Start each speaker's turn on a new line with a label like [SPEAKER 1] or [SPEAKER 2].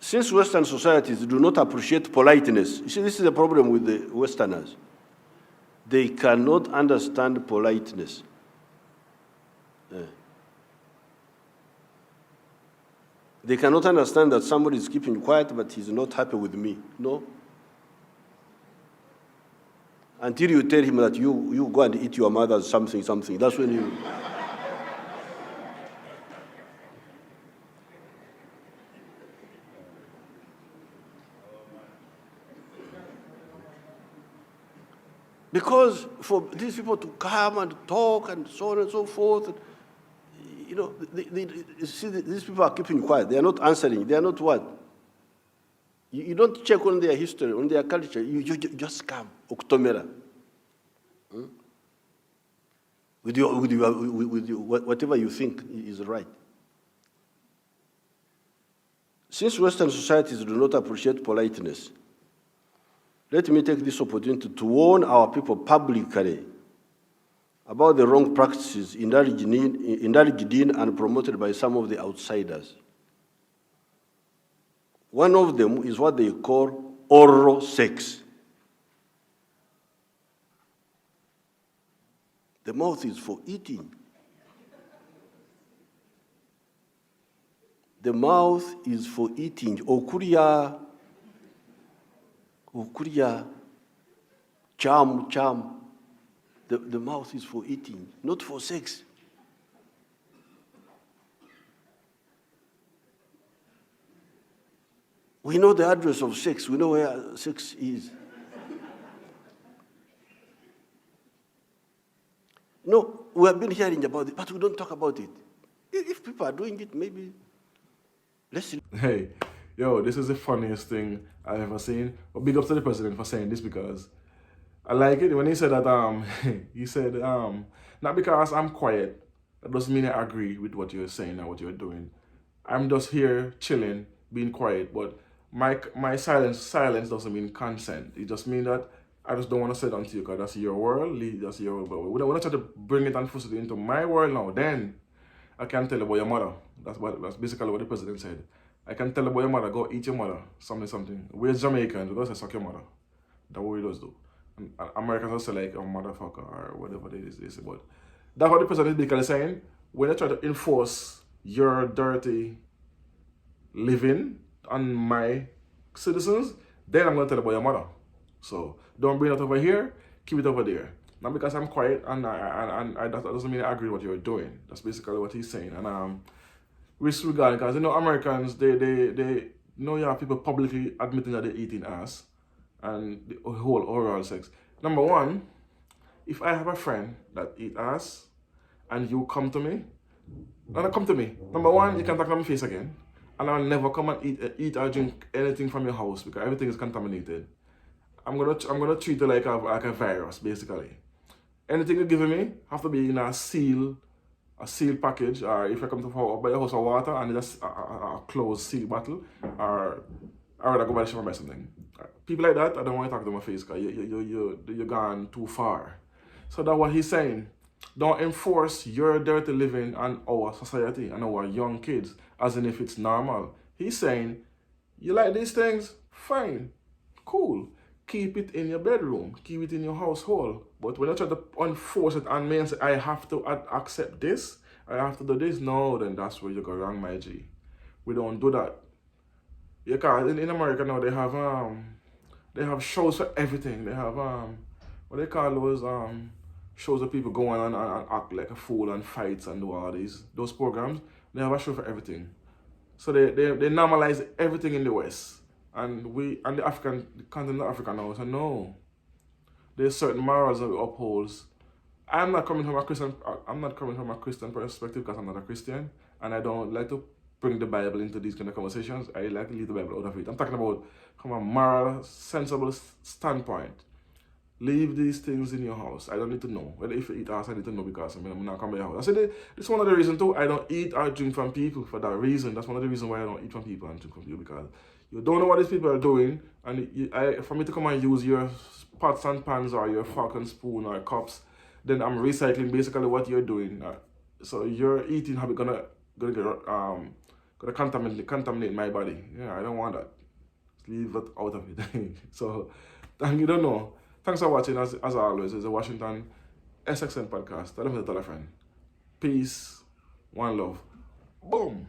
[SPEAKER 1] Since Western societies do not appreciate politeness, you see, this is a problem with the Westerners. They cannot understand politeness. They cannot understand that somebody is keeping quiet, but he's not happy with me. No. Until you tell him that you go and eat your mother's something. That's when you... Because for these people to come and talk and so on and so forth, you know, these people are keeping quiet. They are not answering. They are not what? You don't check on their history, on their culture. You just come, Oktomera. With whatever you think is right. Since Western societies do not appreciate politeness, let me take this opportunity to warn our people publicly about the wrong practices indulged in and promoted by some of the outsiders. One of them is what they call oral sex. The mouth is for eating. The mouth is for eating. Okuria, cham. The mouth is for eating, not for sex. We know the address of sex. We know where sex is. No, we have been hearing about it, but we don't talk about it. If people are doing it, maybe let's...
[SPEAKER 2] Hey, yo, this is the funniest thing I've ever seen. But big up to the president for saying this, because I like it when he said that, he said, not because I'm quiet, that doesn't mean I agree with what you're saying and what you're doing. I'm just here chilling, being quiet, but my silence doesn't mean consent. It just means that I just don't want to say that to you, because that's your world, that's your world. But when I try to bring it and force it into my world now, then I can tell you about your mother. That's basically what the president said. I can tell you about your mother, go eat your mother, something. We're Jamaicans, we don't say suck your mother. That's what we just do. And Americans will say like a motherfucker or whatever they say. But that's what the president is basically saying. When they try to enforce your dirty living on my citizens, then I'm going to tell you about your mother. So don't bring it over here, keep it over there. Not because I'm quiet and that doesn't mean I agree with what you're doing. That's basically what he's saying. And disregard, because you know Americans, they know you have people publicly admitting that they're eating ass and the whole oral sex. Number one, if I have a friend that eat ass and you come to me, number one, you can talk to my face again, and I'll never come and eat or drink anything from your house because everything is contaminated. I'm gonna treat it like a virus, basically. Anything you're giving me have to be in a sealed package, or if I come to buy your house for water and it's just a closed seal bottle, or I would go buy the shop and buy something. People like that, I don't want to talk to my face because you're gone too far. So that's what he's saying. Don't enforce your dirty living on our society and our young kids as in if it's normal. He's saying, you like these things? Fine, cool. Keep it in your bedroom, keep it in your household. But when I try to enforce it on me and say, I have to accept this, I have to do this, no, then that's where you go wrong, my G. We don't do that. Yeah, cause in America now they have shows for everything. They have what they call those shows of people going on and act like a fool and fights and do all those programs. They have a show for everything. So they normalize everything in the West. And the continent of Africa now, so no. There's certain morals that we uphold. I'm not coming from a Christian perspective because I'm not a Christian, and I don't like to bring the Bible into these kind of conversations. I like to leave the Bible out of it. I'm talking about from a moral, sensible standpoint. Leave these things in your house. I don't need to know. Whether if you eat ass, I need to know because I'm not coming to your house. I said it's one of the reasons too. I don't eat or drink from people for that reason. That's one of the reasons why I don't eat from people and drink from people, because you don't know what these people are doing, and for me to come and use your pots and pans or your fork and spoon or cups, then I'm recycling basically what you're doing. So your eating habit gonna get Gonna contaminate my body. Yeah, I don't want that. Just leave it out of it. So, thank you, don't know. Thanks for watching, as always. It's a Washington SXN podcast. Tell them to tell a friend. Peace. One love. Boom.